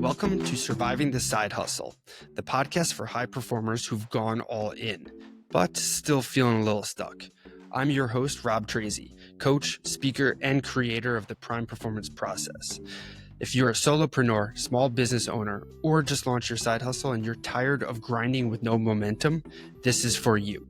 Welcome to Surviving the Side Hustle, the podcast for high performers who've gone all in, but still feeling a little stuck. I'm your host, Rob Tracy, coach, speaker, and creator of the Prime Performance Process. If you're a solopreneur, small business owner, or just launched your side hustle and you're tired of grinding with no momentum, this is for you.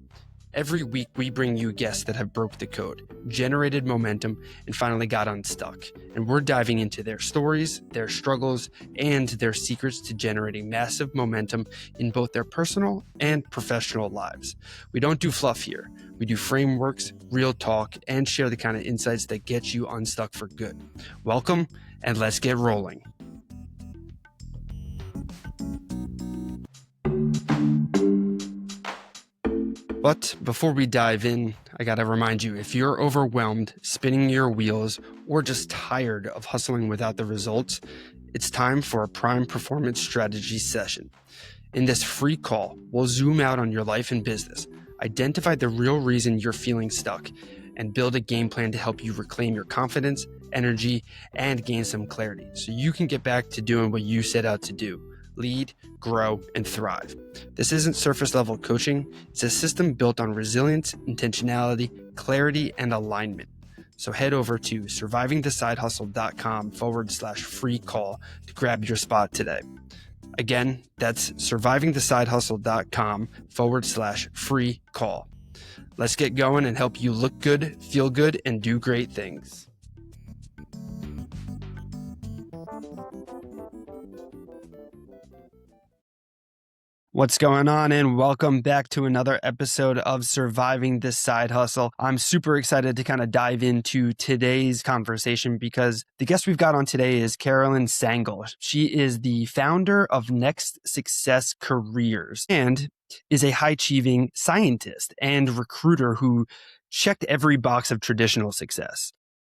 Every week, we bring you guests that have broke the code, generated momentum, and finally got unstuck. And we're diving into their stories, their struggles, and their secrets to generating massive momentum in both their personal and professional lives. We don't do fluff here. We do frameworks, real talk, and share the kind of insights that get you unstuck for good. Welcome, and let's get rolling. But before we dive in, I gotta remind you, if you're overwhelmed, spinning your wheels, or just tired of hustling without the results, it's time for a Prime Performance Strategy session. In this free call, we'll zoom out on your life and business, identify the real reason you're feeling stuck, and build a game plan to help you reclaim your confidence, energy, and gain some clarity so you can get back to doing what you set out to do. Lead, grow, and thrive. This isn't surface level coaching. It's a system built on resilience, intentionality, clarity, and alignment. So head over to survivingthesidehustle.com/free call to grab your spot today. Again, that's survivingthesidehustle.com/free call. Let's get going and help you look good, feel good, and do great things. What's going on, and welcome back to another episode of Surviving the Side Hustle. I'm super excited to kind of dive into today's conversation because the guest we've got on today is Caroline Sangal. She is the founder of Next Success Careers and is a high-achieving scientist and recruiter who checked every box of traditional success.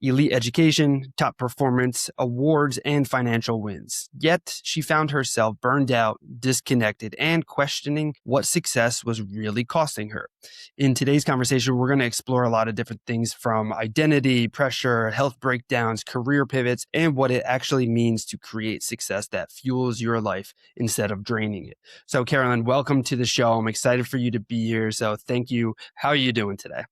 Elite education, top performance, awards, and financial wins. Yet she found herself burned out, disconnected, and questioning what success was really costing her. In today's conversation, we're going to explore a lot of different things from identity, pressure, health breakdowns, career pivots, and what it actually means to create success that fuels your life instead of draining it. So Caroline, welcome to the show. I'm excited for you to be here. So thank you. How are you doing today?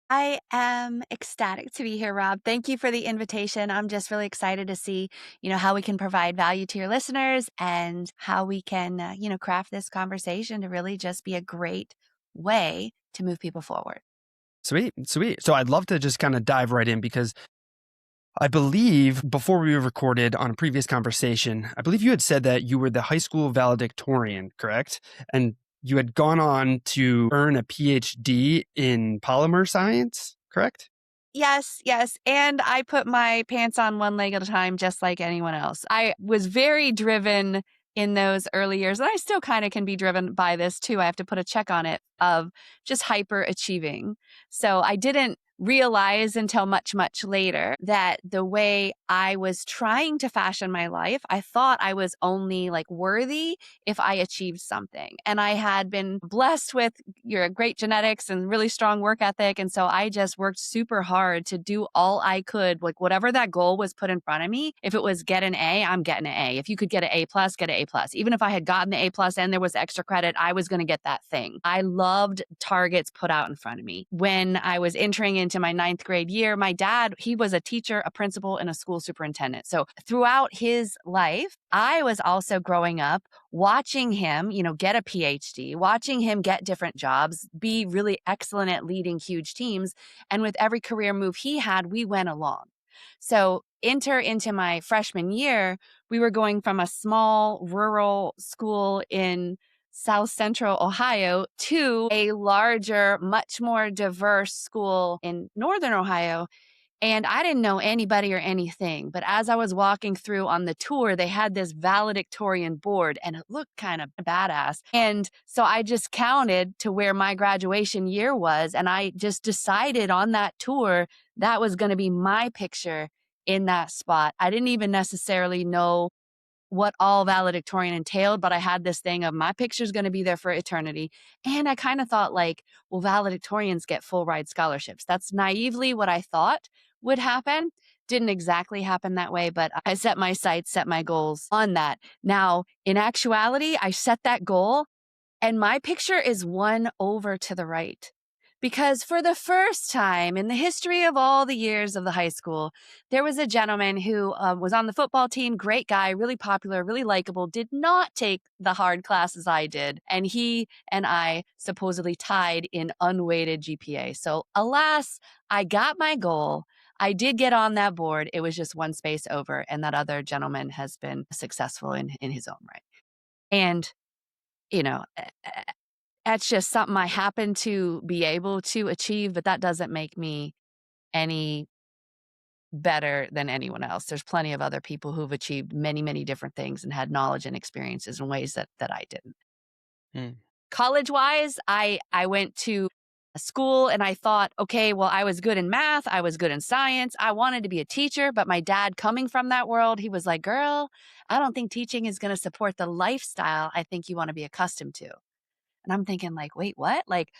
I am ecstatic to be here, Rob. Thank you for the invitation. I'm just really excited to see, how we can provide value to your listeners and how we can, craft this conversation to really just be a great way to move people forward. Sweet. So I'd love to just kind of dive right in because I believe before we recorded on a previous conversation, I believe you had said that you were the high school valedictorian, correct? And you had gone on to earn a PhD in polymer science, correct? Yes. And I put my pants on one leg at a time, just like anyone else. I was very driven in those early years, and I still kind of can be driven by this too. I have to put a check on it of just hyper achieving. So I didn't realize until much later that the way I was trying to fashion my life, I thought I was only worthy if I achieved something. And I had been blessed with your great genetics and really strong work ethic. And so I just worked super hard to do all I could, whatever that goal was put in front of me. If it was get an A, I'm getting an A. If you could get an A+, get an A+. Even if I had gotten the A+ and there was extra credit, I was going to get that thing. I loved targets put out in front of me. When I was entering into my 9th grade year, my dad, he was a teacher, a principal, and a school superintendent. So throughout his life, I was also growing up watching him, get a PhD, watching him get different jobs, be really excellent at leading huge teams. And with every career move he had, we went along. So enter into my freshman year, we were going from a small rural school in South Central Ohio to a larger, much more diverse school in Northern Ohio. And I didn't know anybody or anything. But as I was walking through on the tour, they had this valedictorian board and it looked kind of badass. And so I just counted to where my graduation year was. And I just decided on that tour that was going to be my picture in that spot. I didn't even necessarily know what all valedictorian entailed, but I had this thing of my picture's going to be there for eternity. And I kind of thought valedictorians get full ride scholarships. That's naively what I thought would happen. Didn't exactly happen that way, but I set my sights, set my goals on that. Now, in actuality, I set that goal and my picture is one over to the right. Because for the first time in the history of all the years of the high school, there was a gentleman who was on the football team, great guy, really popular, really likable, did not take the hard classes I did. And he and I supposedly tied in unweighted GPA. So, alas, I got my goal. I did get on that board. It was just one space over. And that other gentleman has been successful in his own right. And you know, that's just something I happen to be able to achieve, but that doesn't make me any better than anyone else. There's plenty of other people who've achieved many, many different things and had knowledge and experiences in ways that I didn't. Mm. College-wise, I went to a school and I thought, okay, well, I was good in math, I was good in science, I wanted to be a teacher, but my dad coming from that world, he was like, "Girl, I don't think teaching is gonna support the lifestyle I think you wanna be accustomed to." And I'm thinking like, "Wait, what?" Like,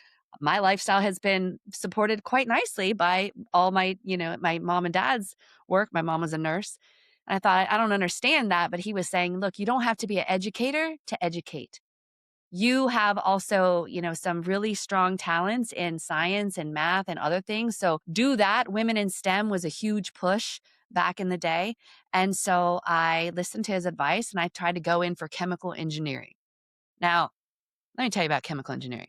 my lifestyle has been supported quite nicely by all my, my mom and dad's work. My mom was a nurse. And I thought, I don't understand that. But he was saying, look, you don't have to be an educator to educate. You have also, some really strong talents in science and math and other things. So do that. Women in STEM was a huge push back in the day. And so I listened to his advice and I tried to go in for chemical engineering. Now, let me tell you about chemical engineering.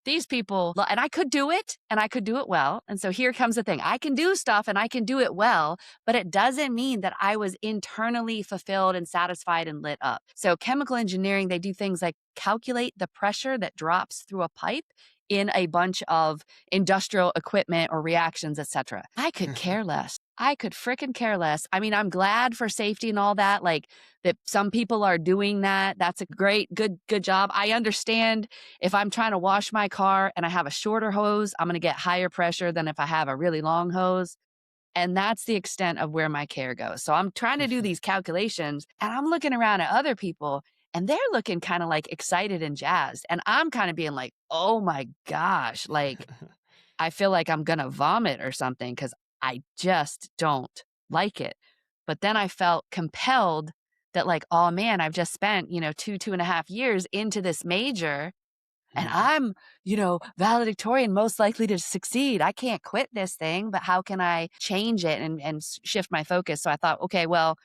These people, and I could do it and I could do it well. And so here comes the thing. I can do stuff and I can do it well, but it doesn't mean that I was internally fulfilled and satisfied and lit up. So chemical engineering, they do things like calculate the pressure that drops through a pipe in a bunch of industrial equipment or reactions, etc. I could care less. I could frickin' care less. I mean, I'm glad for safety and all that, like that some people are doing that. That's a great, good job. I understand if I'm trying to wash my car and I have a shorter hose, I'm going to get higher pressure than if I have a really long hose. And that's the extent of where my care goes. So I'm trying to do these calculations and I'm looking around at other people and they're looking kind of like excited and jazzed. And I'm kind of being like, oh my gosh, like I feel like I'm gonna vomit or something because I just don't like it. But then I felt compelled that like, oh man, I've just spent, 2.5 years into this major and Mm. I'm, valedictorian most likely to succeed. I can't quit this thing, but how can I change it and shift my focus? So I thought, okay, well,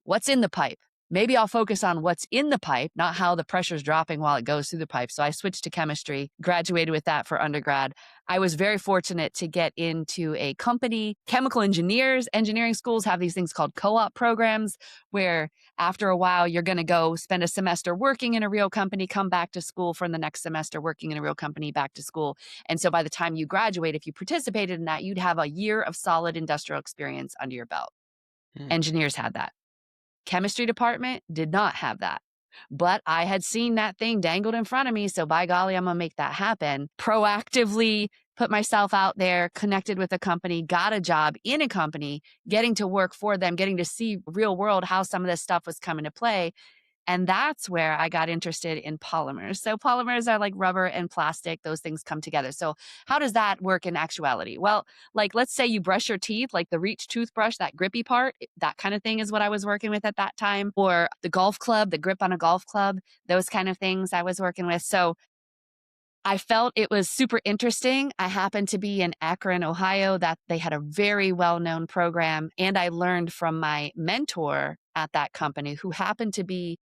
what's in the pipe? Maybe I'll focus on what's in the pipe, not how the pressure's dropping while it goes through the pipe. So I switched to chemistry, graduated with that for undergrad. I was very fortunate to get into a company. Chemical engineering schools have these things called co-op programs where after a while you're going to go spend a semester working in a real company, come back to school for the next semester working in a real company, back to school. And so by the time you graduate, if you participated in that, you'd have a year of solid industrial experience under your belt. Mm. Engineers had that. Chemistry department did not have that. But I had seen that thing dangled in front of me. So by golly, I'm going to make that happen. Proactively put myself out there, connected with a company, got a job in a company, getting to work for them, getting to see real world how some of this stuff was coming to play. And that's where I got interested in polymers. So polymers are like rubber and plastic. Those things come together. So how does that work in actuality? Well, like let's say you brush your teeth, like the Reach toothbrush, that grippy part, that kind of thing is what I was working with at that time. Or the golf club, the grip on a golf club, those kind of things I was working with. So I felt it was super interesting. I happened to be in Akron, Ohio, that they had a very well-known program. And I learned from my mentor at that company who happened to be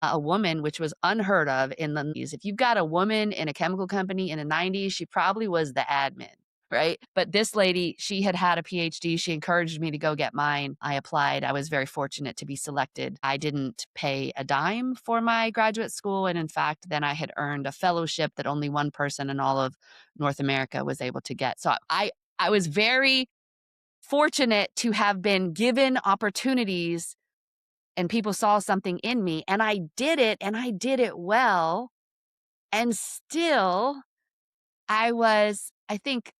a woman, which was unheard of in the 90s. If you've got a woman in a chemical company in the 90s, she probably was the admin, right? But this lady, she had had a PhD. She encouraged me to go get mine. I applied. I was very fortunate to be selected. I didn't pay a dime for my graduate school. And in fact, then I had earned a fellowship that only one person in all of North America was able to get. So I was very fortunate to have been given opportunities and people saw something in me and I did it and I did it well. And still I was, I think,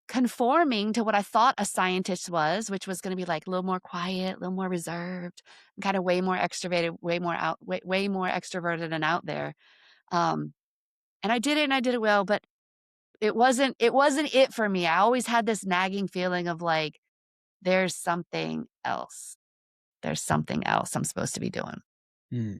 conforming to what I thought a scientist was, which was going to be like a little more quiet, a little more reserved, kind of way more extroverted, way more extroverted and out there. Um, and I did it and I did it well, but it wasn't it for me. I always had this nagging feeling of like, there's something else. There's something else I'm supposed to be doing.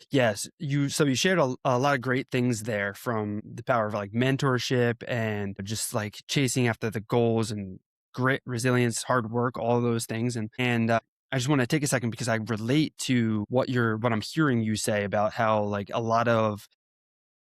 Yes, you shared a lot of great things there, from the power of like mentorship and just like chasing after the goals and grit, resilience, hard work, all of those things. And I just want to take a second because I relate to what I'm hearing you say about how like a lot of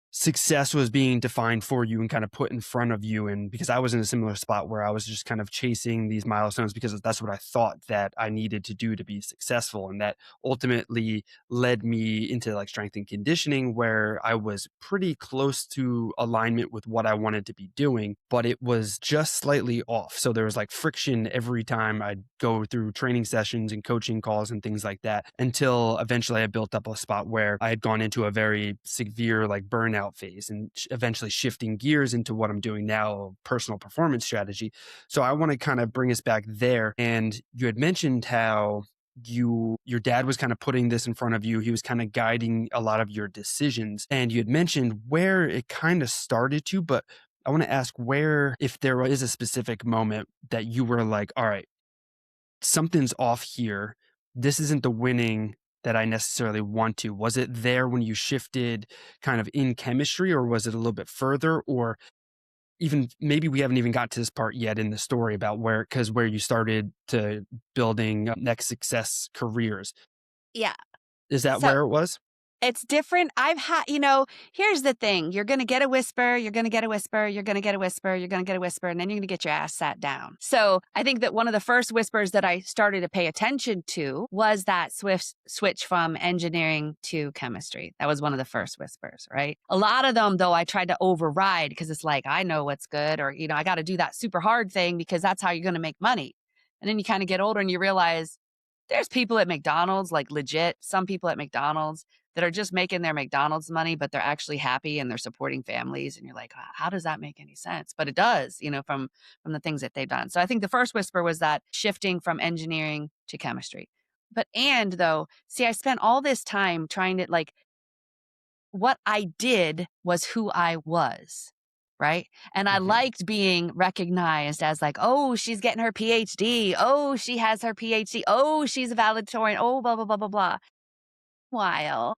success was being defined for you and kind of put in front of you. And because I was in a similar spot where I was just kind of chasing these milestones because that's what I thought that I needed to do to be successful. And that ultimately led me into like strength and conditioning, where I was pretty close to alignment with what I wanted to be doing, but it was just slightly off. So there was like friction every time I'd go through training sessions and coaching calls and things like that, until eventually I built up a spot where I had gone into a very severe like burnout phase, and eventually shifting gears into what I'm doing now, personal performance strategy. So I want to kind of bring us back there. And you had mentioned how your dad was kind of putting this in front of you. He was kind of guiding a lot of your decisions. And you had mentioned where it kind of started to, but I want to ask where, if there is a specific moment that you were like, all right, something's off here. This isn't the winning that I necessarily want to. Was it there when you shifted kind of in chemistry, or was it a little bit further? Or even maybe we haven't even got to this part yet in the story about where you started to building next success careers. Yeah. Is that So where it was? it's different. Here's the thing. You're going to get a whisper. You're going to get a whisper. You're going to get a whisper. You're going to get a whisper. And then you're going to get your ass sat down. So I think that one of the first whispers that I started to pay attention to was that swift switch from engineering to chemistry. That was one of the first whispers, right? A lot of them, though, I tried to override because it's like, I know what's good, or, I got to do that super hard thing because that's how you're going to make money. And then you kind of get older and you realize there's people at McDonald's, like legit, some people at McDonald's that are just making their McDonald's money, but they're actually happy and they're supporting families. And you're like, how does that make any sense? But it does, from the things that they've done. So I think the first whisper was that shifting from engineering to chemistry. See, I spent all this time trying to what I did was who I was. Right. And I Mhm. liked being recognized as like, oh, she's getting her PhD. Oh, she has her PhD. Oh, she's a valedictorian. Oh, blah, blah, blah, blah, blah. While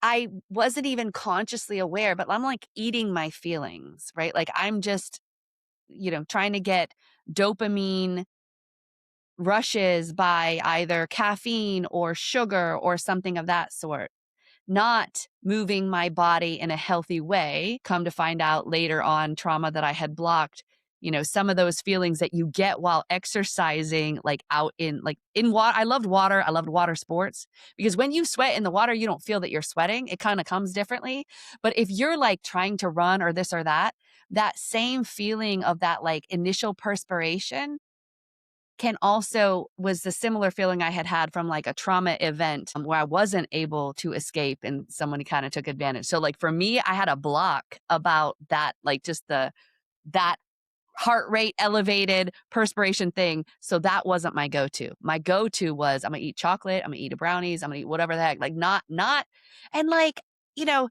I wasn't even consciously aware, but I'm like eating my feelings, right? Like I'm just, trying to get dopamine rushes by either caffeine or sugar or something of that sort, not moving my body in a healthy way. Come to find out later on, trauma that I had blocked, some of those feelings that you get while exercising, like out in water. I loved water. I loved water sports because when you sweat in the water, you don't feel that you're sweating. It kind of comes differently. But if you're like trying to run or this or that, that same feeling of that like initial perspiration was the similar feeling I had had from like a trauma event where I wasn't able to escape and someone kind of took advantage. So like for me, I had a block about that, like just that heart rate elevated perspiration thing. So that wasn't my go-to. My go-to was I'm gonna eat chocolate, I'm gonna eat a brownies, I'm gonna eat whatever the heck, like not, and like, you know,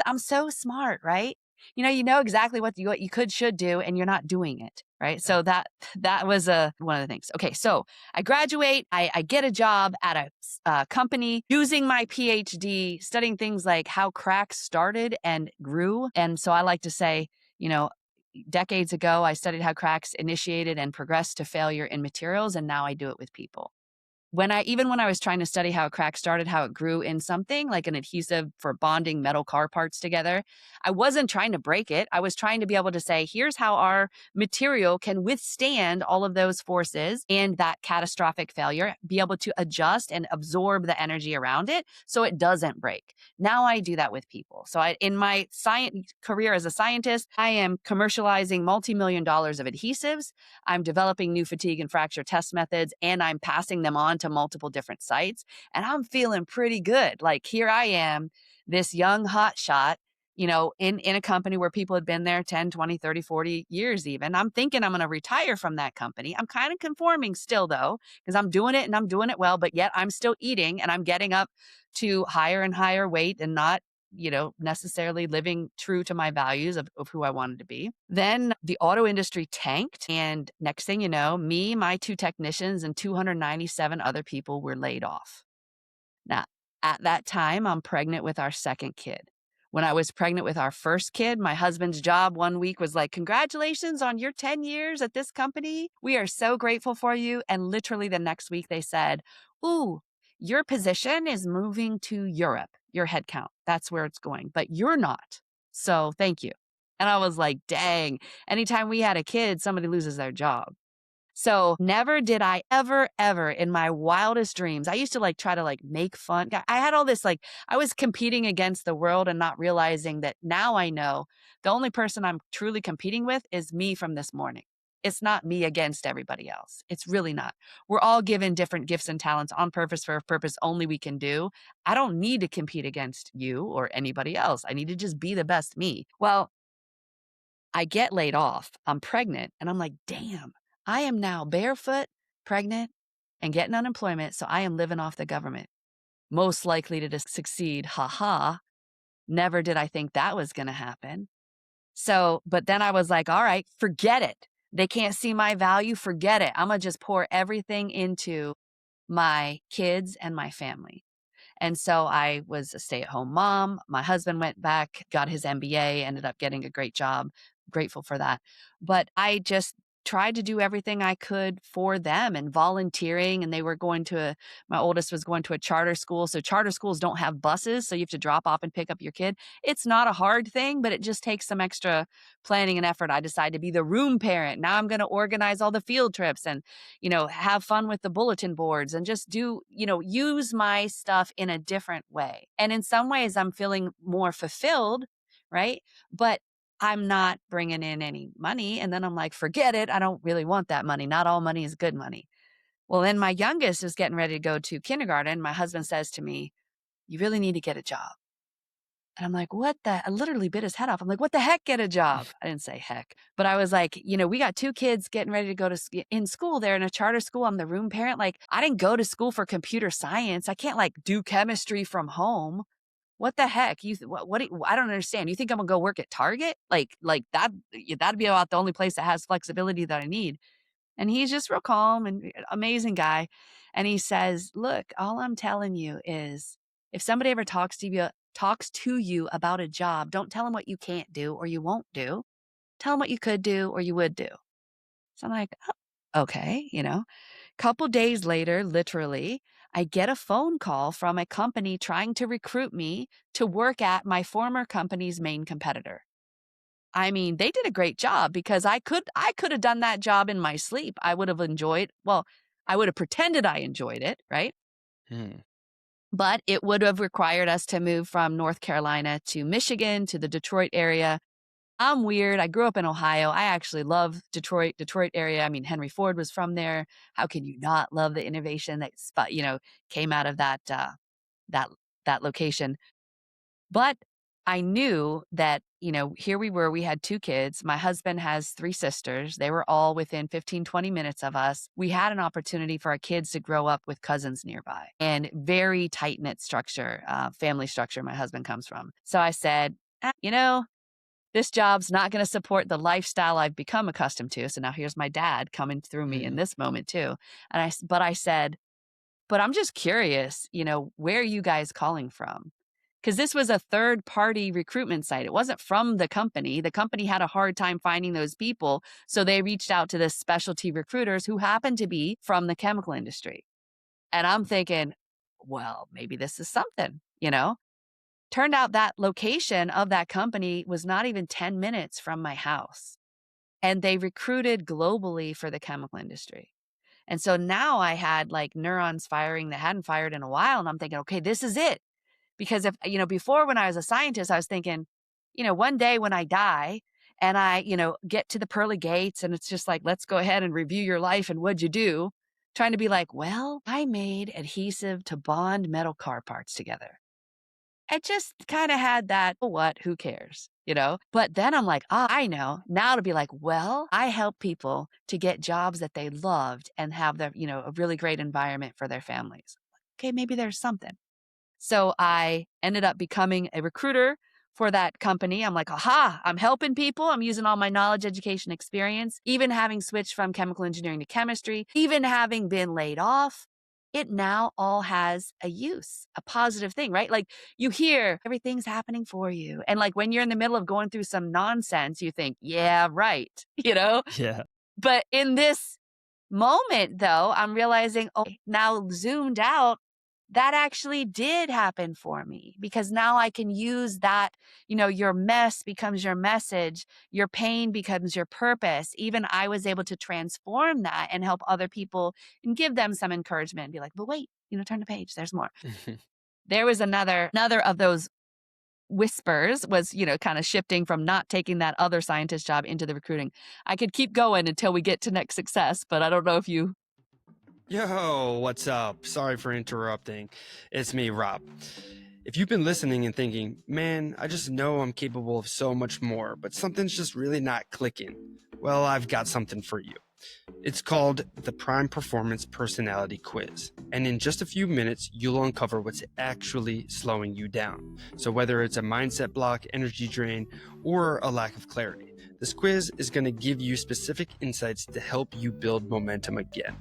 I'm so smart, right? You know exactly what you should do, and you're not doing it, right? Yeah. So that was one of the things. Okay, so I graduate, I get a job at a company using my PhD, studying things like how cracks started and grew. And so I like to say, you know, decades ago, I studied how cracks initiated and progressed to failure in materials, and now I do it with people. Even when I was trying to study how a crack started, how it grew in something like an adhesive for bonding metal car parts together, I wasn't trying to break it. I was trying to be able to say, here's how our material can withstand all of those forces and that catastrophic failure, be able to adjust and absorb the energy around it so it doesn't break. Now I do that with people. So in my science career as a scientist, I am commercializing multi-million dollars of adhesives. I'm developing new fatigue and fracture test methods, and I'm passing them on to multiple different sites. And I'm feeling pretty good. Like here I am, this young hot shot, in a company where people had been there 10, 20, 30, 40 years even. I'm thinking I'm going to retire from that company. I'm kind of conforming still though, because I'm doing it and I'm doing it well, but yet I'm still eating and I'm getting up to higher and higher weight and not necessarily living true to my values of who I wanted to be. Then the auto industry tanked. And next thing you know, me, my two technicians, and 297 other people were laid off. Now, at that time, I'm pregnant with our second kid. When I was pregnant with our first kid, my husband's job one week was like, "Congratulations on your 10 years at this company. We are so grateful for you." And literally the next week they said, "Ooh, your position is moving to Europe, your headcount. That's where it's going, but you're not. So thank you." And I was like, dang, anytime we had a kid, somebody loses their job. So never did I ever in my wildest dreams. I used to try to make fun. I had all this I was competing against the world and not realizing that now I know the only person I'm truly competing with is me from this morning. It's not me against everybody else. It's really not. We're all given different gifts and talents on purpose for a purpose only we can do. I don't need to compete against you or anybody else. I need to just be the best me. Well, I get laid off. I'm pregnant. And I'm like, damn, I am now barefoot, pregnant, and getting unemployment. So I am living off the government. Most likely to succeed. Ha ha. Never did I think that was going to happen. So, but then I was like, all right, forget it. They can't see my value. Forget it. I'm going to just pour everything into my kids and my family. And so I was a stay-at-home mom. My husband went back, got his MBA, ended up getting a great job. Grateful for that. But I just tried to do everything I could for them and volunteering. And they were my oldest was going to a charter school. So charter schools don't have buses. So you have to drop off and pick up your kid. It's not a hard thing, but it just takes some extra planning and effort. I decided to be the room parent. Now I'm going to organize all the field trips and have fun with the bulletin boards and just use my stuff in a different way. And in some ways, I'm feeling more fulfilled, right? But I'm not bringing in any money. And then I'm like, forget it. I don't really want that money. Not all money is good money. Well, then my youngest is getting ready to go to kindergarten. My husband says to me, "You really need to get a job." And I'm like, I literally bit his head off. I'm like, "What the heck, get a job?" I didn't say heck, but I was like, we got two kids getting ready to go in school. They're in a charter school. I'm the room parent. I didn't go to school for computer science. I can't do chemistry from home. What the heck? I don't understand. You think I'm gonna go work at Target? That'd be about the only place that has flexibility that I need. And he's just real calm and amazing guy. And he says, "Look, all I'm telling you is if somebody ever talks to you about a job, don't tell them what you can't do or you won't do. Tell them what you could do or you would do." So I'm like, "Oh, okay, Couple days later, literally, I get a phone call from a company trying to recruit me to work at my former company's main competitor. I mean, they did a great job because I could have done that job in my sleep. I would have I would have pretended I enjoyed it, right? Hmm. But it would have required us to move from North Carolina to Michigan to the Detroit area. I'm weird. I grew up in Ohio. I actually love Detroit area. I mean, Henry Ford was from there. How can you not love the innovation that came out of that that location? But I knew that, here we were, we had two kids. My husband has three sisters. They were all within 15, 20 minutes of us. We had an opportunity for our kids to grow up with cousins nearby and very tight knit structure, family structure my husband comes from. So I said, this job's not going to support the lifestyle I've become accustomed to. So now here's my dad coming through me in this moment too. But I said, but I'm just curious, where are you guys calling from? Because this was a third party recruitment site. It wasn't from the company. The company had a hard time finding those people. So they reached out to the specialty recruiters who happened to be from the chemical industry. And I'm thinking, well, maybe this is something. Turned out that location of that company was not even 10 minutes from my house. And they recruited globally for the chemical industry. And so now I had neurons firing that hadn't fired in a while. And I'm thinking, okay, this is it. Because before when I was a scientist, I was thinking, one day when I die and I, get to the pearly gates and it's just let's go ahead and review your life and what'd you do? Trying to be well, I made adhesive to bond metal car parts together. It just kind of had that, "Oh, what, who cares?" But then I'm like, I know. Now to be well, I help people to get jobs that they loved and have a really great environment for their families. Okay, maybe there's something. So I ended up becoming a recruiter for that company. I'm like, aha, I'm helping people. I'm using all my knowledge, education, experience, even having switched from chemical engineering to chemistry, even having been laid off. It now all has a use, a positive thing, right? Like you hear everything's happening for you. And like when you're in the middle of going through some nonsense, you think, yeah, right, you know? Yeah. But in this moment, though, I'm realizing, oh, now zoomed out, that actually did happen for me because now I can use that. Your mess becomes your message, your pain becomes your purpose. Even I was able to transform that and help other people and give them some encouragement and be like, but wait, turn the page, there's more. There was another of those whispers was, kind of shifting from not taking that other scientist job into the recruiting. I could keep going until we get to next success, but I don't know if you. Yo, what's up? Sorry for interrupting. It's me, Rob. If you've been listening and thinking, man, I just know I'm capable of so much more, but something's just really not clicking, well, I've got something for you. It's called the Prime Performance Personality Quiz. And in just a few minutes, you'll uncover what's actually slowing you down. So whether it's a mindset block, energy drain, or a lack of clarity, this quiz is going to give you specific insights to help you build momentum again.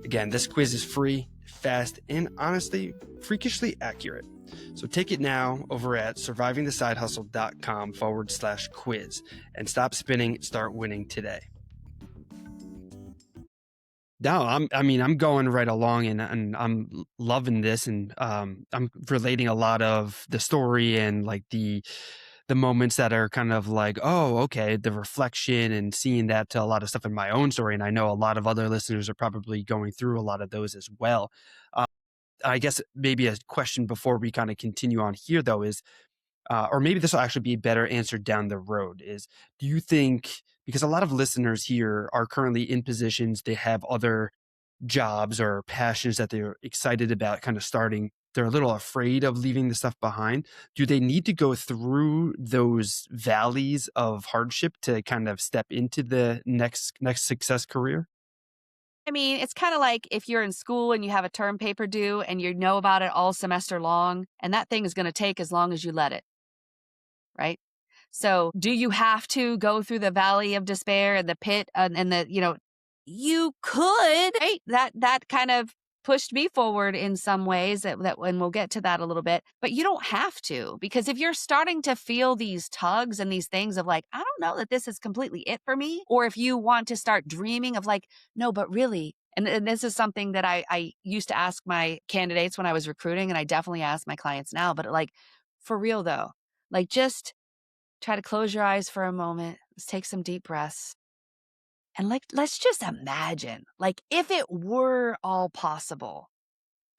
Again, this quiz is free, fast, and honestly, freakishly accurate. So take it now over at survivingthesidehustle.com/quiz and stop spinning, start winning today. No, I'm going right along and I'm loving this and I'm relating a lot of the story and like the moments that are kind of like, oh, okay, the reflection and seeing that to a lot of stuff in my own story. And I know a lot of other listeners are probably going through a lot of those as well. Uh, I guess maybe a question before we kind of continue on here though is, or maybe this will actually be better answered down the road is, do you think, because a lot of listeners here are currently in positions, they have other jobs or passions that they're excited about kind of starting, they're a little afraid of leaving the stuff behind. Do they need to go through those valleys of hardship to kind of step into the next success career? I mean, it's kind of like if you're in school and you have a term paper due and you know about it all semester long, and that thing is going to take as long as you let it, right? So, do you have to go through the valley of despair and the pit and the, you could, right? That kind of pushed me forward in some ways that and we'll get to that a little bit, but you don't have to because if you're starting to feel these tugs and these things of like, I don't know that this is completely it for me, or if you want to start dreaming of like, no, but really, and this is something that I used to ask my candidates when I was recruiting, and I definitely ask my clients now, but like, for real though, like just try to close your eyes for a moment. Let's take some deep breaths. And like, let's just imagine, like, if it were all possible,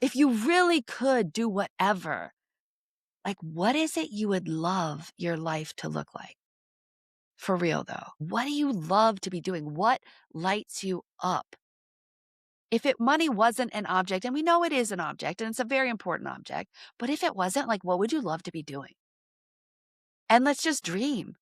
if you really could do whatever, like, what is it you would love your life to look like? For real, though. What do you love to be doing? What lights you up? If money wasn't an object, and we know it is an object, and it's a very important object, but if it wasn't, like, what would you love to be doing? And let's just dream.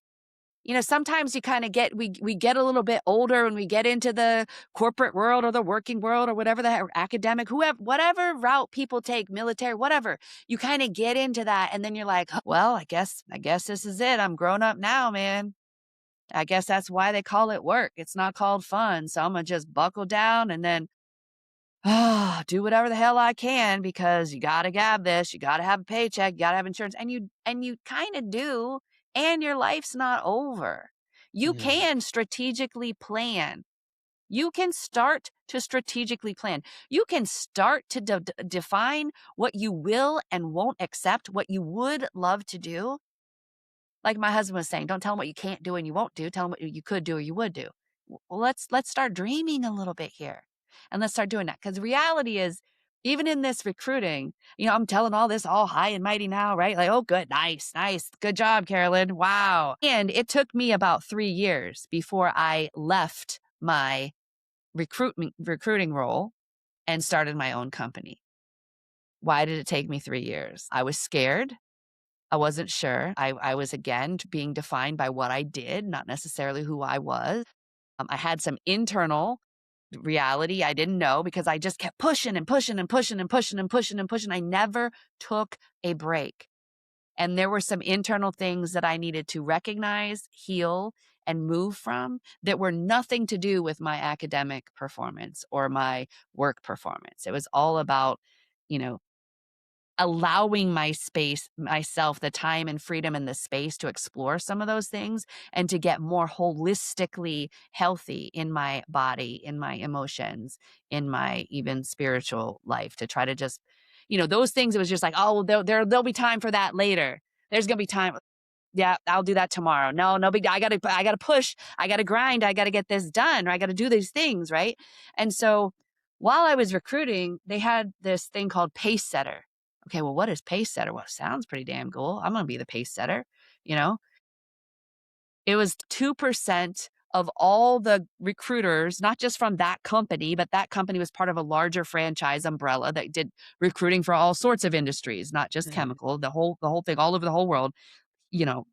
Sometimes you kind of we get a little bit older when we get into the corporate world or the working world or whatever or academic, whatever route people take, military, whatever. You kind of get into that and then you're like, well, I guess this is it. I'm grown up now, man. I guess that's why they call it work. It's not called fun. So I'm going to just buckle down and then do whatever the hell I can because you got to have this, you got to have a paycheck, you got to have insurance. And you kind of do. And your life's not over. You Mhm. can strategically plan. You can start to strategically plan. You can start to define what you will and won't accept, what you would love to do. Like my husband was saying, don't tell him what you can't do and you won't do. Tell him what you could do or you would do. Well, let's start dreaming a little bit here, and let's start doing that. Because the reality is, even in this recruiting, I'm telling all this all high and mighty now, right? Like, oh, good, nice, good job, Carolyn. Wow. And it took me about 3 years before I left my recruiting role and started my own company. Why did it take me 3 years? I was scared. I wasn't sure. I was, again, being defined by what I did, not necessarily who I was. I had some internal reality, I didn't know because I just kept pushing and pushing and pushing and pushing and pushing and pushing. I never took a break. And there were some internal things that I needed to recognize, heal, and move from that were nothing to do with my academic performance or my work performance. It was all about, you know, allowing myself the time and freedom and the space to explore some of those things and to get more holistically healthy in my body, in my emotions, in my even spiritual life, to try to just, those things. It was just like, oh, there'll be time for that later. There's going to be time. Yeah, I'll do that tomorrow. No, no big. I gotta push. I gotta grind. I gotta get this done. Or I gotta do these things, right? And so, while I was recruiting, they had this thing called pace setter. Okay, well, what is pace setter? Well, sounds pretty damn cool. I'm gonna be the pace setter. You know, it was 2% of all the recruiters, not just from that company, but that company was part of a larger franchise umbrella that did recruiting for all sorts of industries, not just chemical. The whole thing, all over the whole world. You know,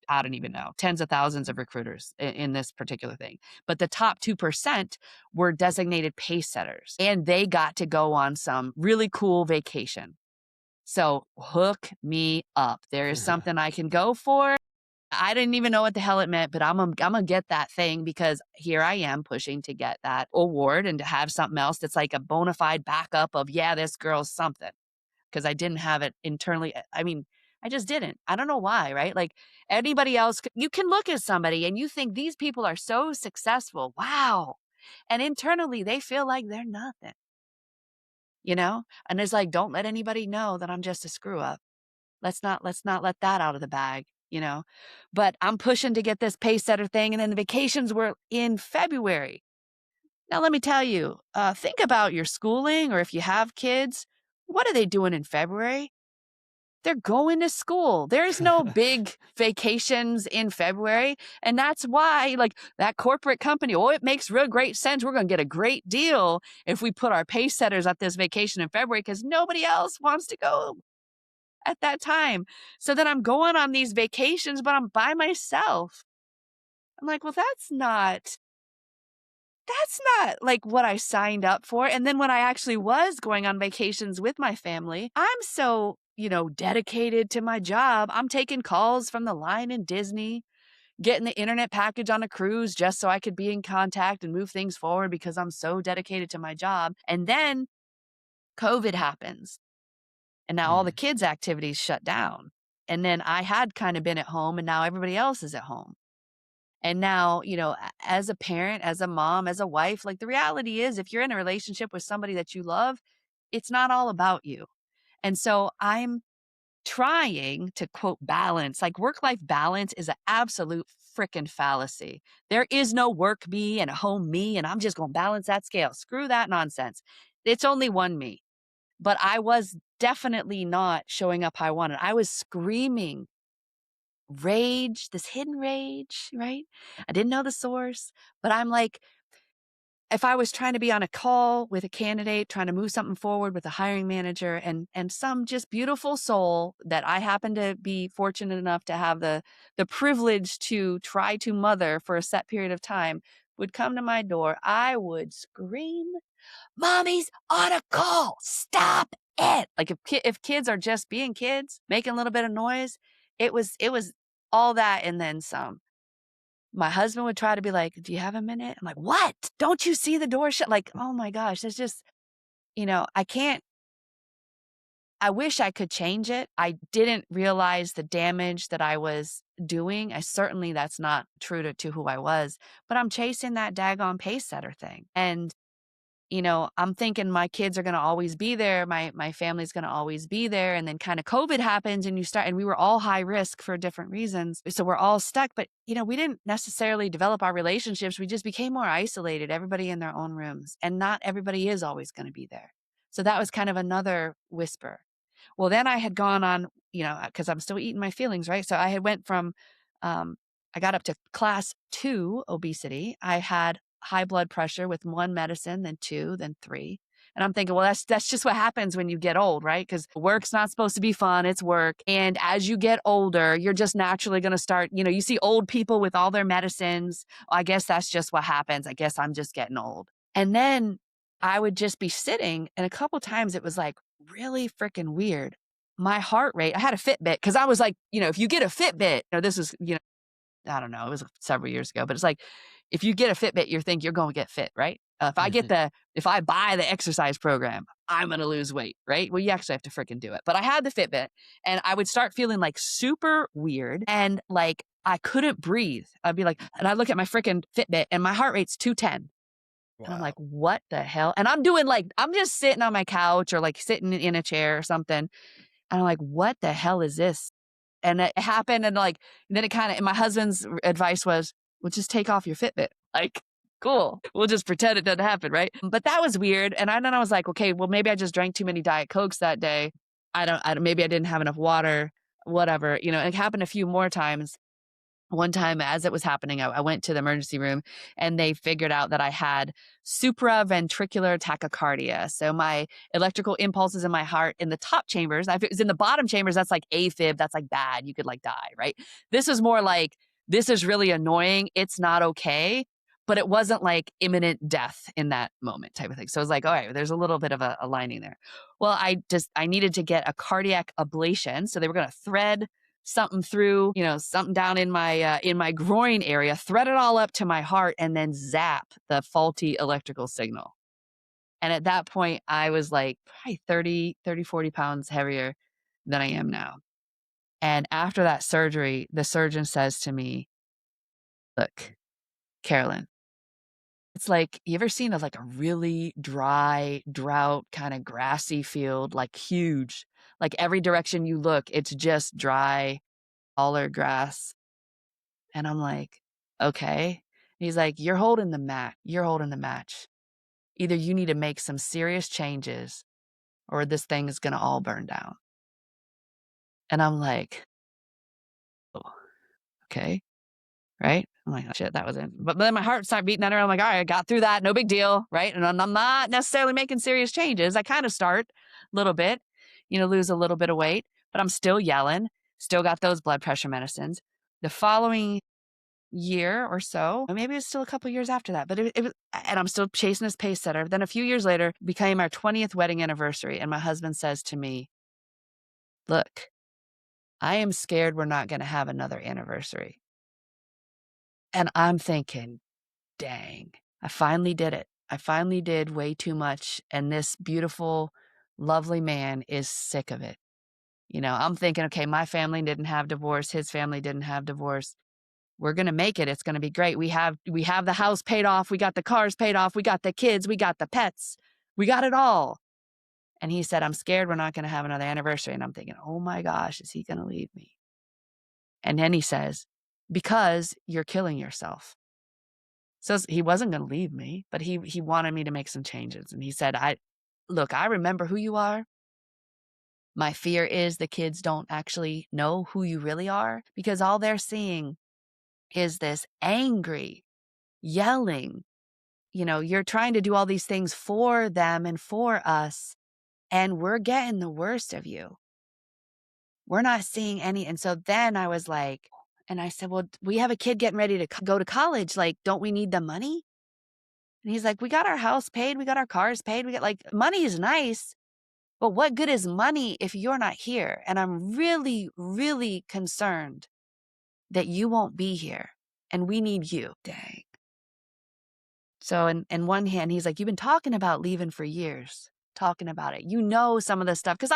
I don't even know, tens of thousands of recruiters in this particular thing. But the top 2% were designated pace setters, and they got to go on some really cool vacation. So hook me up. There is something I can go for. I didn't even know what the hell it meant, but I'm gonna get that thing because here I am pushing to get that award and to have something else that's like a bona fide backup of, yeah, this girl's something. Because I didn't have it internally. I mean, I just didn't. I don't know why, right? Like anybody else, you can look at somebody and you think these people are so successful. Wow. And internally, they feel like they're nothing, And it's like, don't let anybody know that I'm just a screw up. Let's not let that out of the bag. But I'm pushing to get this pace setter thing. And then the vacations were in February. Now, let me tell you, think about your schooling, or if you have kids, what are they doing in February? They're going to school. There's no big vacations in February. And that's why, like, that corporate company, oh, it makes real great sense. We're going to get a great deal if we put our pace setters at this vacation in February because nobody else wants to go at that time. So then I'm going on these vacations, but I'm by myself. I'm like, well, that's not like what I signed up for. And then when I actually was going on vacations with my family, I'm so, dedicated to my job. I'm taking calls from the line in Disney, getting the internet package on a cruise just so I could be in contact and move things forward because I'm so dedicated to my job. And then COVID happens. And now all the kids' activities shut down. And then I had kind of been at home and now everybody else is at home. And now, as a parent, as a mom, as a wife, like the reality is if you're in a relationship with somebody that you love, it's not all about you. And so I'm trying to quote balance, like work-life balance is an absolute freaking fallacy. There is no work me and a home me, and I'm just going to balance that scale. Screw that nonsense. It's only one me. But I was definitely not showing up how I wanted. I was screaming rage, this hidden rage, right? I didn't know the source, but I'm like, if I was trying to be on a call with a candidate, trying to move something forward with a hiring manager and some just beautiful soul that I happen to be fortunate enough to have the privilege to try to mother for a set period of time would come to my door, I would scream, "Mommy's on a call. Stop it." Like if kids are just being kids, making a little bit of noise, it was all that and then some. My husband would try to be like, "Do you have a minute?" I'm like, "What? Don't you see the door shut?" Like, oh my gosh, there's just, I can't, I wish I could change it. I didn't realize the damage that I was doing. That's not true to who I was, but I'm chasing that daggone pace setter thing. And I'm thinking my kids are going to always be there. My family's going to always be there. And then kind of COVID happens and we were all high risk for different reasons. So we're all stuck, but we didn't necessarily develop our relationships. We just became more isolated, everybody in their own rooms, and not everybody is always going to be there. So that was kind of another whisper. Well, then I had gone on, cause I'm still eating my feelings, right? So I had went from, I got up to class 2 obesity. I had high blood pressure with 1 medicine, then 2, then 3. And I'm thinking, well, that's just what happens when you get old, right? Because work's not supposed to be fun. It's work. And as you get older, you're just naturally going to start, you see old people with all their medicines. I guess that's just what happens. I guess I'm just getting old. And then I would just be sitting, and a couple times it was like really freaking weird. My heart rate, I had a Fitbit because I was like, if you get a Fitbit, this is, I don't know, it was several years ago, but it's like, if you get a Fitbit, you think you're going to get fit, right? If I buy the exercise program, I'm going to lose weight, right? Well, you actually have to freaking do it. But I had the Fitbit and I would start feeling like super weird and like I couldn't breathe. I'd be like, and I look at my freaking Fitbit and my heart rate's 210. And I'm Wow. like, what the hell? And I'm doing like, I'm just sitting on my couch or like sitting in a chair or something. And I'm like, what the hell is this? And it happened. And like, then it kind of, and my husband's advice was, well, just take off your Fitbit. Like, cool. We'll just pretend it doesn't happen. Right. But that was weird. And then I was like, okay, well, maybe I just drank too many Diet Cokes that day. Maybe I didn't have enough water, whatever. It happened a few more times. One time as it was happening, I went to the emergency room and they figured out that I had supraventricular tachycardia. So my electrical impulses in my heart in the top chambers, if it was in the bottom chambers, that's like AFib, that's like bad, you could like die, right? This is more like, this is really annoying, it's not okay, but it wasn't like imminent death in that moment type of thing. So I was like, all right, there's a little bit of a lining there. Well, I needed to get a cardiac ablation. So they were going to thread something through, something down in my groin area, thread it all up to my heart, and then zap the faulty electrical signal. And at that point, I was like probably 40 pounds heavier than I am now. And after that surgery, the surgeon says to me, look, Carolyn, it's like, you ever seen like a really dry, drought, kind of grassy field, like huge, like every direction you look, it's just dry, taller grass. And I'm like, okay. He's like, you're holding the mat. You're holding the match. Either you need to make some serious changes or this thing is going to all burn down. And I'm like, oh, okay. Right. I'm like, oh, shit, that was it. But then my heart started beating under. I'm like, all right, I got through that. No big deal. Right. And I'm not necessarily making serious changes. I kind of start a little bit, lose a little bit of weight, but I'm still yelling, still got those blood pressure medicines. The following year or so, or maybe it's still a couple years after that, but it was, and I'm still chasing this pace setter. Then a few years later became our 20th wedding anniversary. And my husband says to me, look, I am scared we're not going to have another anniversary. And I'm thinking, dang, I finally did it. I finally did way too much. And this beautiful, lovely man is sick of it. I'm thinking, okay, my family didn't have divorce. His family didn't have divorce. We're going to make it. It's going to be great. We have the house paid off. We got the cars paid off. We got the kids. We got the pets. We got it all. And he said, I'm scared we're not going to have another anniversary. And I'm thinking, oh my gosh, is he going to leave me? And then he says, because you're killing yourself. So he wasn't going to leave me, but he wanted me to make some changes. And he said, I remember who you are. My fear is the kids don't actually know who you really are because all they're seeing is this angry, yelling, you're trying to do all these things for them and for us, and we're getting the worst of you. We're not seeing any. And so then I was like, and I said, well, we have a kid getting ready to go to college. Like, don't we need the money? And he's like, we got our house paid. We got our cars paid. We got money is nice, but what good is money if you're not here? And I'm really, really concerned that you won't be here and we need you. Dang. So in one hand, he's like, you've been talking about leaving for years, talking about it. Some of this stuff. Cause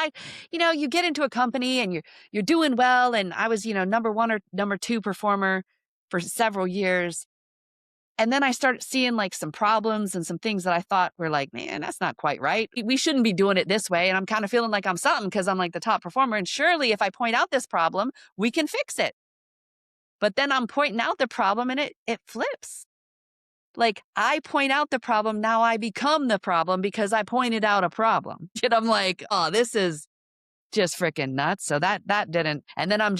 you get into a company and you're doing well. And I was, number one or number two performer for several years. And then I started seeing like some problems and some things that I thought were like, man, that's not quite right. We shouldn't be doing it this way. And I'm kind of feeling like I'm something because I'm like the top performer. And surely if I point out this problem, we can fix it. But then I'm pointing out the problem and it flips. Like I point out the problem, now I become the problem because I pointed out a problem. And I'm like, oh, this is just freaking nuts. So that didn't. And then I'm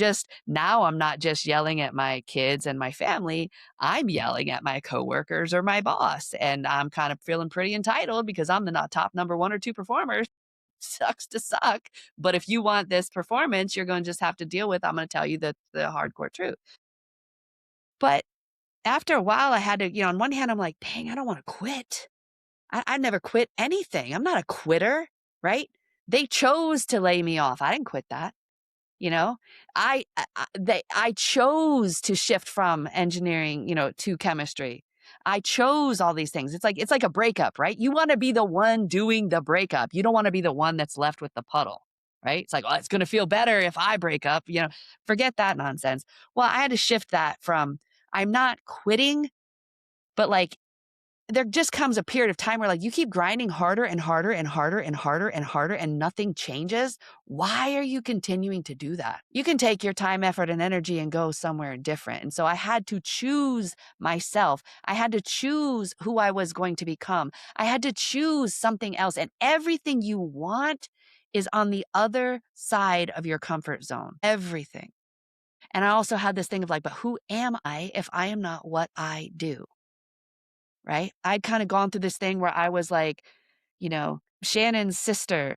not just yelling at my kids and my family. I'm yelling at my coworkers or my boss. And I'm kind of feeling pretty entitled because I'm the not top number one or two performer. Sucks to suck. But if you want this performance, you're going to just have to deal with, I'm going to tell you the hardcore truth. But after a while, I had to, on one hand, I'm like, dang, I don't want to quit. I never quit anything. I'm not a quitter, right? They chose to lay me off. I didn't quit that. You know, I chose to shift from engineering, to chemistry. I chose all these things. It's like a breakup, right? You want to be the one doing the breakup. You don't want to be the one that's left with the puddle, right? It's like, oh, it's going to feel better if I break up. Forget that nonsense. Well, I had to shift that from I'm not quitting, but like there just comes a period of time where like you keep grinding harder and harder and harder and harder and harder and nothing changes. Why are you continuing to do that? You can take your time, effort, and energy and go somewhere different. And so I had to choose myself. I had to choose who I was going to become. I had to choose something else. And everything you want is on the other side of your comfort zone. Everything. And I also had this thing of like, but who am I if I am not what I do? Right? I'd kind of gone through this thing where I was like, Shannon's sister,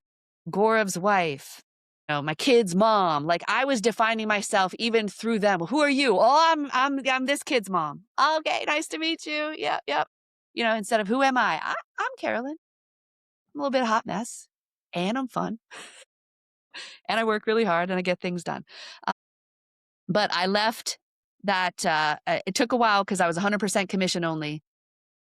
Gourov's wife, my kid's mom. Like I was defining myself even through them. Who are you? Oh, I'm this kid's mom. Okay, nice to meet you. Yep, yep. Instead of who am I'm Carolyn. I'm a little bit of a hot mess, and I'm fun, and I work really hard, and I get things done. But I left that. It took a while because I was 100% commission only.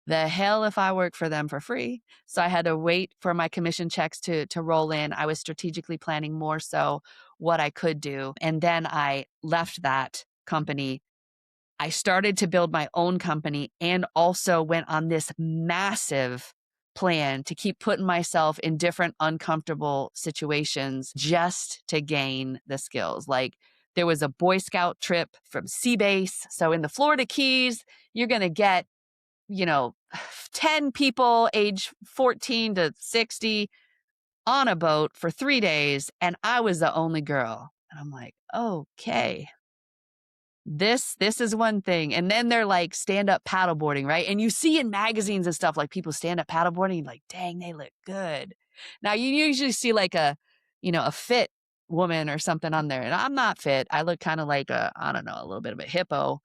The hell if I work for them for free. So I had to wait for my commission checks to roll in. I was strategically planning more so what I could do. And then I left that company. I started to build my own company and also went on this massive plan to keep putting myself in different uncomfortable situations just to gain the skills. Like there was a Boy Scout trip from Sea Base. So in the Florida Keys, you're going to get 10 people age 14 to 60 on a boat for 3 days. And I was the only girl. And I'm like, okay, this is one thing. And then they're like stand up paddleboarding, right? And you see in magazines and stuff, like people stand up paddleboarding, like, dang, they look good. Now you usually see like a fit woman or something on there. And I'm not fit. I look kind of like I don't know, a little bit of a hippo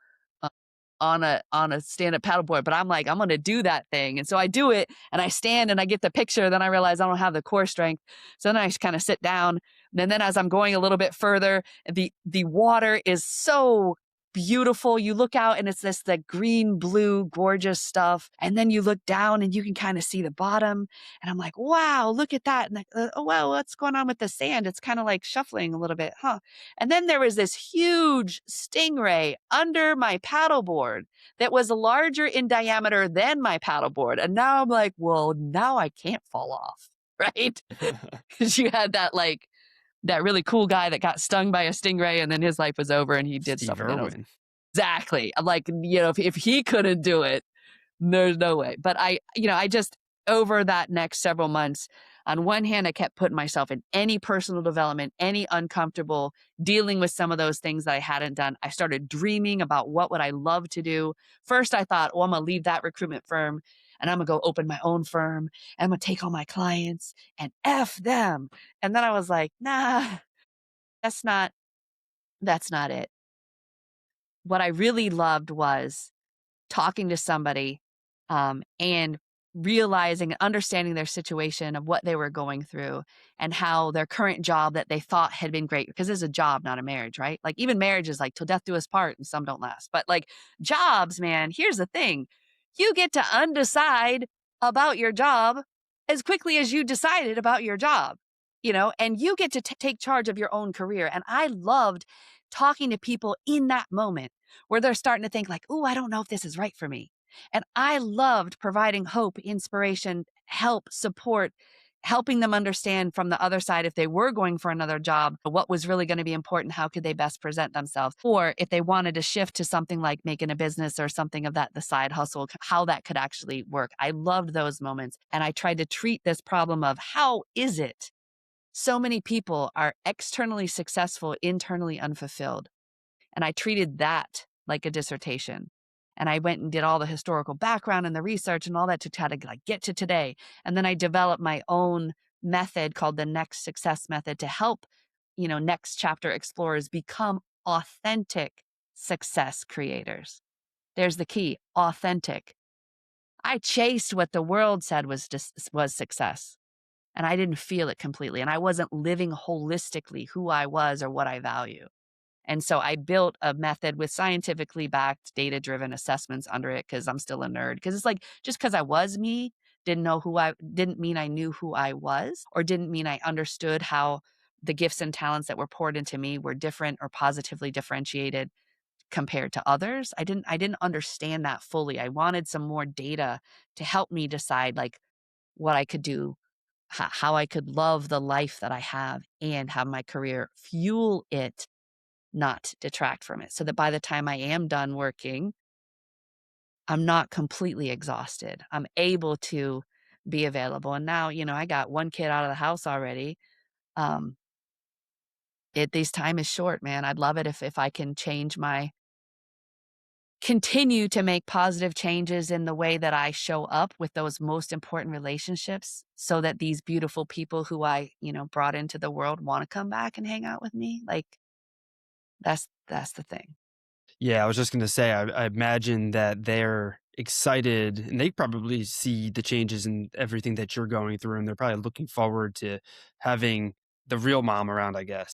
on a stand-up paddleboard, but I'm like, I'm gonna do that thing. And so I do it and I stand and I get the picture. Then I realize I don't have the core strength. So then I just kind of sit down. And then as I'm going a little bit further, the water is so beautiful. You look out and it's this like green, blue, gorgeous stuff. And then you look down and you can kind of see the bottom. And I'm like, wow, look at that. And oh, wow, what's going on with the sand? It's kind of like shuffling a little bit, huh? And then there was this huge stingray under my paddleboard that was larger in diameter than my paddleboard. And now I'm like, well, now I can't fall off, right? Because you had that really cool guy that got stung by a stingray and then his life was over and he did Steve something else. Irwin. Exactly. I'm like, if he couldn't do it, there's no way. But I just, over that next several months, on one hand, I kept putting myself in any personal development, any uncomfortable, dealing with some of those things that I hadn't done. I started dreaming about what would I love to do. First, I thought, I'm going to leave that recruitment firm and I'm going to go open my own firm. And I'm going to take all my clients and F them. And then I was like, nah, that's not it. What I really loved was talking to somebody and realizing and understanding their situation of what they were going through and how their current job that they thought had been great, because it's a job, not a marriage, right? Like even marriage is like till death do us part and some don't last. But like jobs, man, here's the thing. You get to undecide about your job as quickly as you decided about your job, and you get to take charge of your own career. And I loved talking to people in that moment where they're starting to think like, oh, I don't know if this is right for me. And I loved providing hope, inspiration, help, support, helping them understand from the other side if they were going for another job, what was really going to be important, how could they best present themselves, or if they wanted to shift to something like making a business or something of that, the side hustle, how that could actually work. I loved those moments. And I tried to treat this problem of how is it so many people are externally successful, internally unfulfilled. And I treated that like a dissertation. And I went and did all the historical background and the research and all that to try to get to today. And then I developed my own method called the Next Success Method to help, next chapter explorers become authentic success creators. There's the key, authentic. I chased what the world said was success, and I didn't feel it completely, and I wasn't living holistically who I was or what I value. And so I built a method with scientifically backed, data-driven assessments under it because 'cause I'm still a nerd. Because it's like, just because I was me, didn't mean I knew who I was, or didn't mean I understood how the gifts and talents that were poured into me were different or positively differentiated compared to others. I didn't understand that fully. I wanted some more data to help me decide, like, what I could do, how I could love the life that I have and have my career fuel it, not detract from it, so that by the time I am done working, I'm not completely exhausted. I'm able to be available. And now, I got one kid out of the house already. Um, this time is short, man. I'd love it if I can continue to make positive changes in the way that I show up with those most important relationships, so that these beautiful people who I, brought into the world want to come back and hang out with me. Like, that's the thing. Yeah, I was just gonna say, I imagine that they're excited and they probably see the changes in everything that you're going through, and they're probably looking forward to having the real mom around, I guess.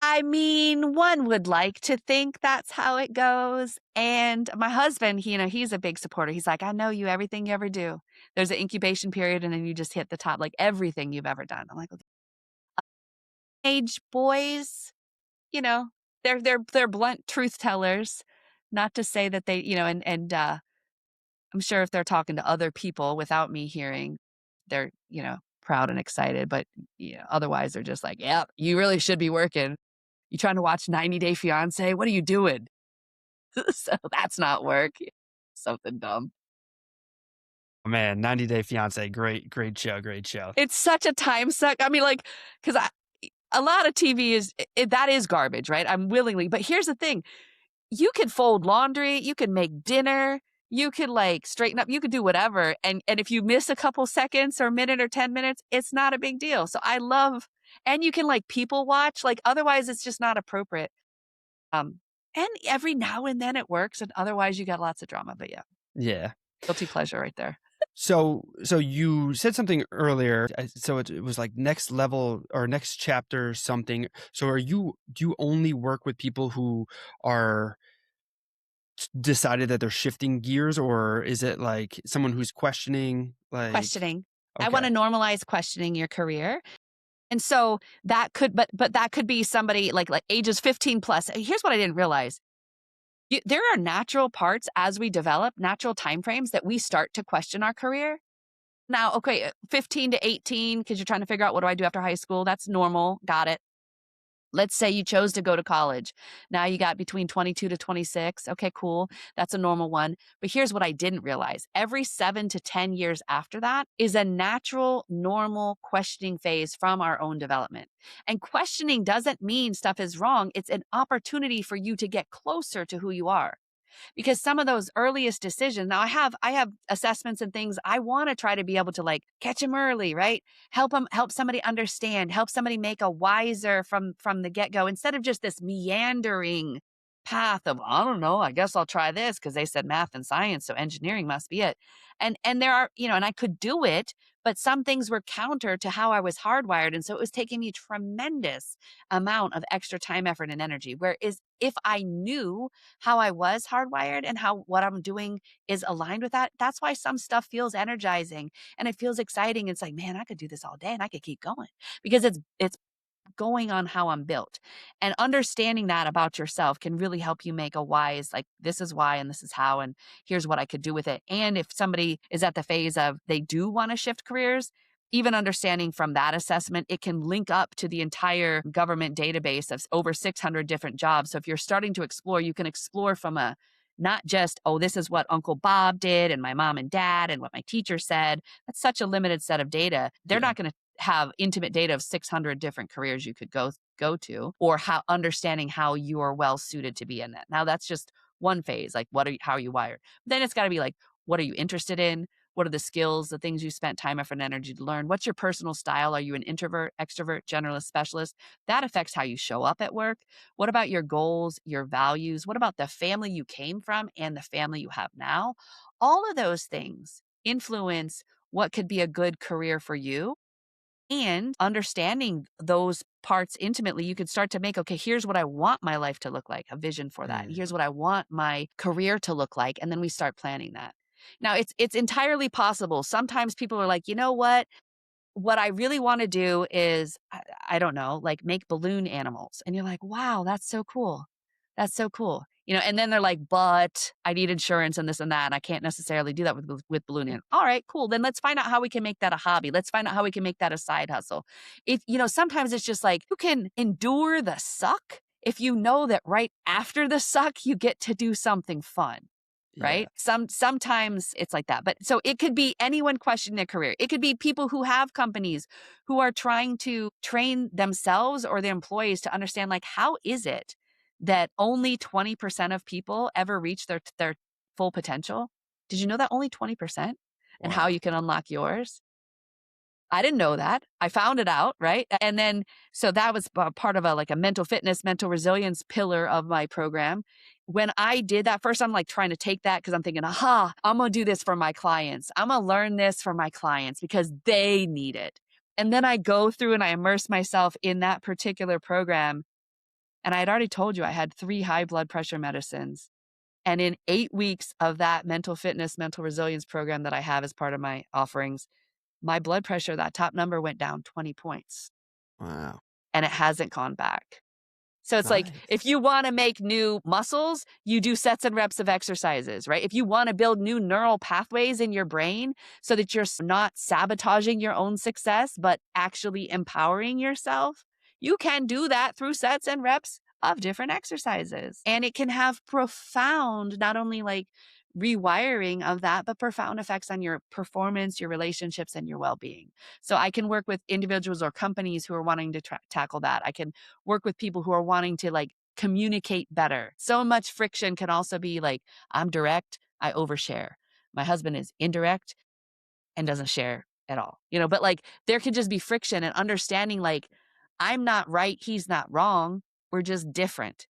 I mean, one would like to think that's how it goes, and my husband, he's a big supporter. He's like, "I know you, everything you ever do. There's an incubation period, and then you just hit the top, like, everything you've ever done." I'm like, "Okay." Age boys, you know, they're blunt truth tellers, not to say that and I'm sure if they're talking to other people without me hearing, they're, proud and excited, but, otherwise, they're just like, "Yep, you really should be working. You trying to watch 90 Day Fiancé? What are you doing?" So that's not work. Something dumb. Oh, man, 90 Day Fiance, great show, great show. It's such a time suck. I mean, like, because a lot of TV that is garbage, right? I'm willingly, but here's the thing: you could fold laundry, you could make dinner, you could like straighten up, you could do whatever, and if you miss a couple seconds or a minute or 10 minutes, it's not a big deal. So I love, and you can like people watch, like otherwise it's just not appropriate. Um, and every now and then it works, and otherwise you got lots of drama. But yeah, Yeah. guilty pleasure right there. So you said something earlier. So it was like next level or next chapter something. So do you only work with people who are decided that they're shifting gears, or is it like someone who's questioning? Like, Questioning. I want okay, to normalize questioning your career. And so that could, but that could be somebody like ages 15 plus. Here's what I didn't realize. There are natural parts as we develop, natural timeframes that we start to question our career. Now, okay, 15 to 18, because you're trying to figure out what do I do after high school. That's normal. Got it. Let's say you chose to go to college. Now you got between 22 to 26. Okay, cool. That's a normal one. But here's what I didn't realize. Every 7 to 10 years after that is a natural, normal questioning phase from our own development. And questioning doesn't mean stuff is wrong. It's an opportunity for you to get closer to who you are, because some of those earliest decisions, now I have assessments and things I want to try to be able to like catch them early, right? Help somebody understand, help somebody make a wiser from the get-go, instead of just this meandering path of, I don't know, I guess I'll try this because they said math and science, so engineering must be it. And there are, and I could do it, but some things were counter to how I was hardwired, and so it was taking me tremendous amount of extra time, effort, and energy. Whereas if I knew how I was hardwired and how what I'm doing is aligned with that, that's why some stuff feels energizing and it feels exciting. It's like, man, I could do this all day and I could keep going, because it's going on how I'm built. And understanding that about yourself can really help you make a wise, like, this is why and this is how, and here's what I could do with it. And if somebody is at the phase of they do want to shift careers, even understanding from that assessment, it can link up to the entire government database of over 600 different jobs. So if you're starting to explore, you can explore from a not just, oh, this is what Uncle Bob did and my mom and dad and what my teacher said. That's such a limited set of data. They're yeah, not going to have intimate data of 600 different careers you could go to, or how understanding how you are well suited to be in that. Now that's just one phase, like how are you wired? Then it's got to be like, what are you interested in? What are the skills, the things you spent time, effort, and energy to learn? What's your personal style? Are you an introvert, extrovert, generalist, specialist? That affects how you show up at work. What about your goals, your values? What about the family you came from and the family you have now? All of those things influence what could be a good career for you. And understanding those parts intimately, you could start to make, okay, here's what I want my life to look like, a vision for that. Mm, Here's what I want my career to look like. And then we start planning that. Now, it's entirely possible. Sometimes people are like, you know what I really want to do is, I don't know, like make balloon animals. And you're like, wow, that's so cool. That's so cool. And then they're like, but I need insurance and this and that. And I can't necessarily do that with balloon animals. All right, cool. Then let's find out how we can make that a hobby. Let's find out how we can make that a side hustle. Sometimes it's just like you can endure the suck if you know that right after the suck, you get to do something fun. yeah. Right? Sometimes it's like that. But so it could be anyone questioning their career. It could be people who have companies who are trying to train themselves or their employees to understand, like, how is it that only 20% of people ever reach their full potential? Did you know that only 20%? And how Wow. you can unlock yours? I didn't know that. I found it out, right? And then, so that was part of a mental fitness, mental resilience pillar of my program. When I did that first, I'm like trying to take that because I'm thinking, aha, I'm going to do this for my clients. I'm going to learn this for my clients because they need it. And then I go through and I immerse myself in that particular program. And I had already told you I had 3 high blood pressure medicines. And in 8 weeks of that mental fitness, mental resilience program that I have as part of my offerings, my blood pressure, that top number went down 20 points Wow. and it hasn't gone back. So it's like, if Nice. you want to make new muscles, you do sets and reps of exercises, right? If you want to build new neural pathways in your brain so that you're not sabotaging your own success, but actually empowering yourself, you can do that through sets and reps of different exercises. And it can have profound, not only like rewiring of that, but profound effects on your performance, your relationships, and your well being. So I can work with individuals or companies who are wanting to tackle that. I can work with people who are wanting to like communicate better. So much friction can also be like, I'm direct, I overshare. My husband is indirect and doesn't share at all. But like there can just be friction and understanding like I'm not right, he's not wrong. We're just different.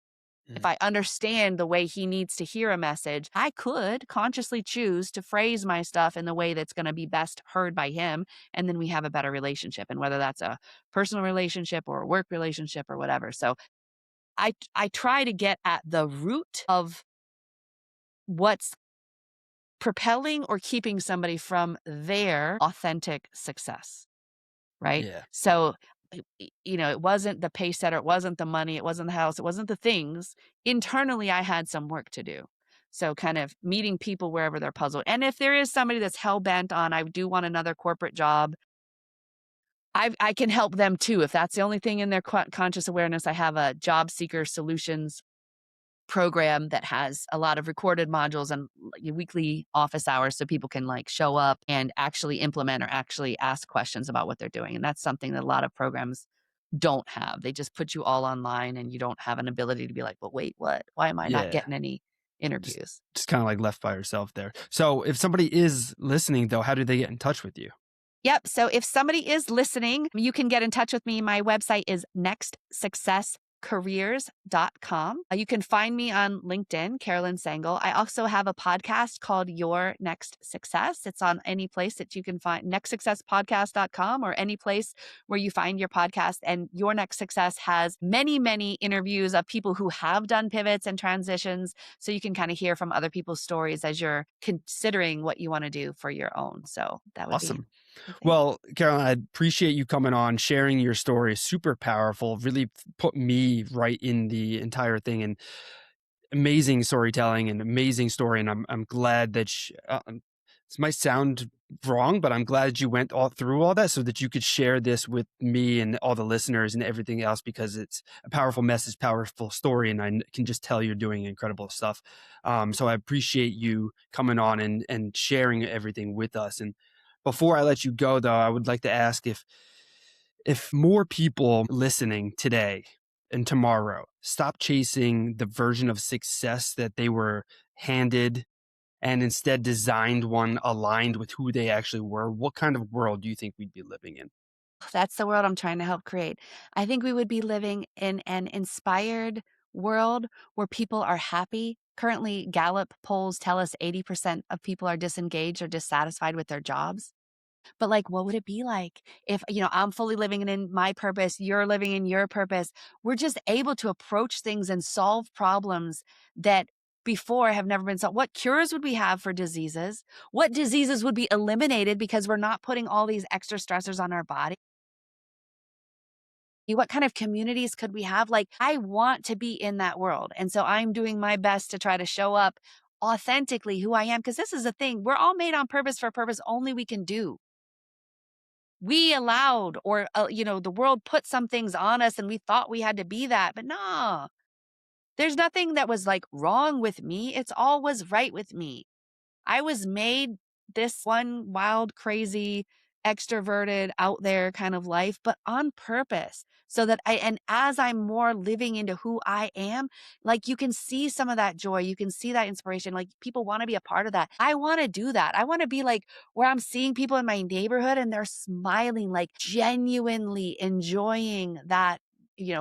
If Mm, I understand the way he needs to hear a message, I could consciously choose to phrase my stuff in the way that's going to be best heard by him. And then we have a better relationship. And whether that's a personal relationship or a work relationship or whatever. So I try to get at the root of what's propelling or keeping somebody from their authentic success, right? yeah. So, it wasn't the pace setter, it wasn't the money, it wasn't the house, it wasn't the things. Internally, I had some work to do. So, kind of meeting people wherever they're puzzled. And if there is somebody that's hell bent on, I do want another corporate job, I can help them too. If that's the only thing in their conscious awareness, I have a job seeker solutions program that has a lot of recorded modules and weekly office hours so people can like show up and actually implement or actually ask questions about what they're doing. And that's something that a lot of programs don't have. They just put you all online and you don't have an ability to be like, well, wait, what? Why am I not Yeah. getting any Just interviews? just kind of like left by yourself there. So if somebody is listening though, how do they get in touch with you? Yep. So if somebody is listening, you can get in touch with me. My website is nextsuccesscareers.com. You can find me on LinkedIn, Caroline Sangal. I also have a podcast called Your Next Success. It's on any place that you can find, nextsuccesspodcast.com or any place where you find your podcast. And Your Next Success has many, many interviews of people who have done pivots and transitions. So you can kind of hear from other people's stories as you're considering what you want to do for your own. So that would be Awesome. the thing. Well, Caroline, I appreciate you coming on, sharing your story. Super powerful. Really put me right in the entire thing, and amazing storytelling and amazing story. And I'm glad that this might sound wrong, but I'm glad you went all through all that so that you could share this with me and all the listeners and everything else, because it's a powerful message, powerful story, and can just tell you're doing incredible stuff. So I appreciate you coming on and sharing everything with us. And before I let you go, though, I would like to ask if more people listening today and tomorrow stop chasing the version of success that they were handed and instead designed one aligned with who they actually were, what kind of world do you think we'd be living in? That's the world I'm trying to help create. I think we would be living in an inspired world where people are happy. Currently, Gallup polls tell us 80% of people are disengaged or dissatisfied with their jobs. But like, what would it be like if, I'm fully living in my purpose, you're living in your purpose? We're just able to approach things and solve problems that before have never been solved. What cures would we have for diseases? What diseases would be eliminated because we're not putting all these extra stressors on our body? What kind of communities could we have? Like, I want to be in that world. And so I'm doing my best to try to show up authentically who I am. Because this is the thing, we're all made on purpose for a purpose only we can do. We allowed, or, the world put some things on us and we thought we had to be that. But no, there's nothing that was like wrong with me. It's all was right with me. I was made this one wild, crazy, extroverted, out there kind of life, but on purpose. So that and as I'm more living into who I am, like you can see some of that joy, you can see that inspiration. Like people want to be a part of that. I want to do that. I want to be like where I'm seeing people in my neighborhood and they're smiling, like genuinely enjoying that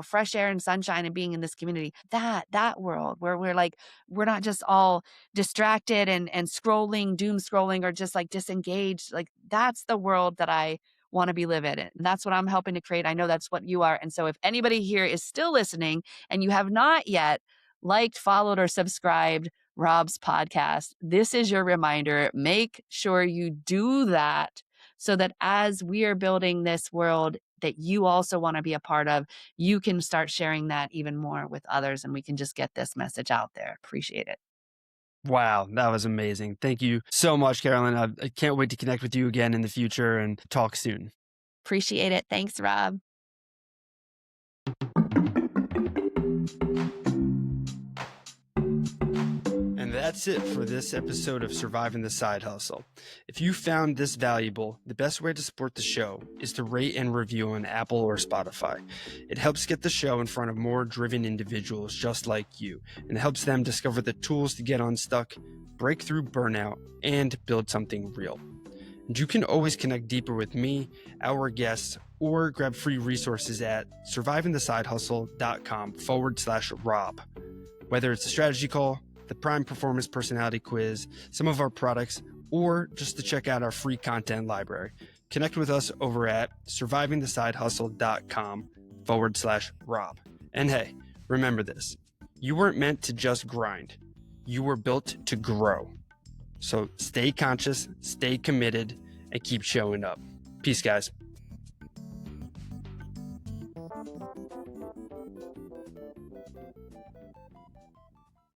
fresh air and sunshine and being in this community. That world where we're not just all distracted and scrolling, doom scrolling, or just like disengaged. Like that's the world that I want to be living in. And that's what I'm helping to create. I know that's what you are. And so if anybody here is still listening and you have not yet liked, followed, or subscribed Rob's podcast, this is your reminder. Make sure you do that so that as we are building this world that you also want to be a part of, you can start sharing that even more with others and we can just get this message out there. Appreciate it. Wow, that was amazing. Thank you so much, Caroline. I can't wait to connect with you again in the future and talk soon. Appreciate it. Thanks, Rob. And that's it for this episode of Surviving the Side Hustle. If you found this valuable, the best way to support the show is to rate and review on Apple or Spotify. It helps get the show in front of more driven individuals just like you, and helps them discover the tools to get unstuck, break through burnout, and build something real. And you can always connect deeper with me, our guests, or grab free resources at survivingthesidehustle.com/Rob. Whether it's a strategy call, the Prime Performance Personality Quiz, some of our products, or just to check out our free content library, connect with us over at survivingthesidehustle.com/Rob. And hey, remember this, you weren't meant to just grind. You were built to grow. So stay conscious, stay committed, and keep showing up. Peace, guys.